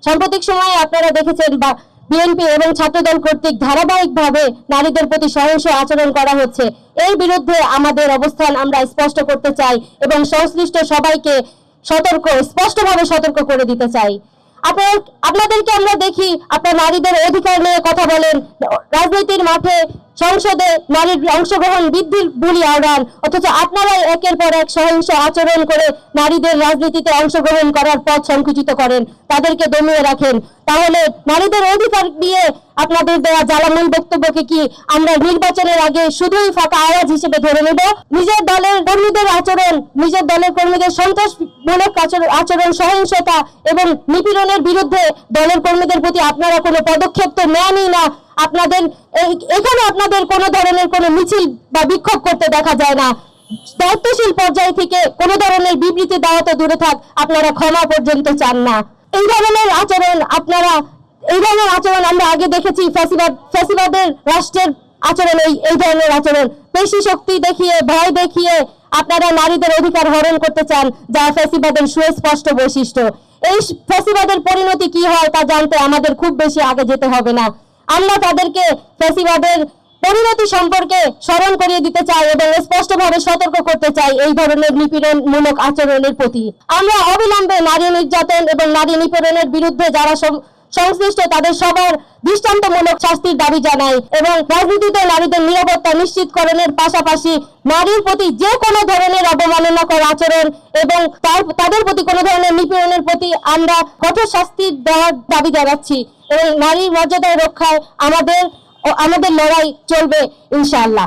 সাম্প্রতিক সময়ে আপনারা দেখেছেন বা বিএনপি এবং ছাত্রদল কর্তৃক ধারাবাহিকভাবে নারীদের প্রতি সহিংস আচরণ করা হচ্ছে। এর বিরুদ্ধে আমাদের অবস্থান আমরা স্পষ্ট করতে চাই এবং সংশ্লিষ্ট সবাইকে স্পষ্টভাবে সতর্ক করে দিতে চাই। আপনাদেরকে আমরা দেখি আপনারা নারীদের অধিকার নিয়ে কথা বলেন, রাজনীতির মাঠে সংসদে নারীর অংশগ্রহণ বৃদ্ধির বুলি আওড়ান, অথচ আপনারাই একের পর এক সহিংস আচরণ করে নারীদের রাজনীতিতে অংশগ্রহণ করার পথ সংকুচিত করেন, তাদেরকে দমিয়ে রাখেন। তাহলে নারীদের অধিকার নিয়ে আপনাদের দেওয়া জ্বালাময় বক্তব্যকে কি আমরা নির্বাচনের আগে শুধুই ফাঁকা আওয়াজ হিসেবে ধরে নেব? নিজের দলের কর্মীদের সন্ত্রাসমূলক আচরণ, সহিংসতা এবং নিপীড়নের বিরুদ্ধে দলের কর্মীদের প্রতি আপনারা কোনো পদক্ষেপ তো নেনই না। এখানে আপনাদের কোনো ধরনের কোনো মিছিল বা বিক্ষোভ করতে দেখা যায় না। দায়িত্বশীল পর্যায় থেকে কোনো ধরনের বিবৃতি দেওয়া তো দূরে থাক, আপনারা ক্ষমা পর্যন্ত চান না। এই ধরনের আচরণ আমরা আগে দেখেছি। ফ্যাসিবাদের রাষ্ট্রের আচরণ এই ধরনের আচরণ, পেশি শক্তি দেখিয়ে, ভয় দেখিয়ে আপনারা নারীদের অধিকার হরণ করতে চান, যা ফ্যাসিবাদের সুস্পষ্ট বৈশিষ্ট্য। এই ফ্যাসিবাদের পরিণতি কি হয় তা জানতে আমাদের খুব বেশি আগে যেতে হবে না। আমরা তাদেরকে ফ্যাসিবাদের পরিণতি সম্পর্কে স্মরণ করিয়ে দিতে চাই এবং স্পষ্টভাবে সতর্ক করতে চাই এই ধরনের নিপীড়নমূলক আচরণের প্রতি। আমরা অবিলম্বে নারী নির্যাতন এবং নারী নিপীড়নের বিরুদ্ধে যারা সংশ্লিষ্ট তাদের সবার দৃষ্টান্তমূলক শাস্তির দাবি জানাই এবং রাজনীতিতে নারীদের নিরাপত্তা নিশ্চিতকরণের পাশাপাশি নারীর প্রতি যে কোনো ধরনের অবমাননাকর আচরণ এবং তাদের প্রতি কোনো ধরনের নিপীড়নের প্রতি আমরা কঠোর শাস্তি দেওয়ার দাবি জানাচ্ছি এবং নারীর মর্যাদা রক্ষায় আমাদের লড়াই চলবে ইনশাআল্লাহ।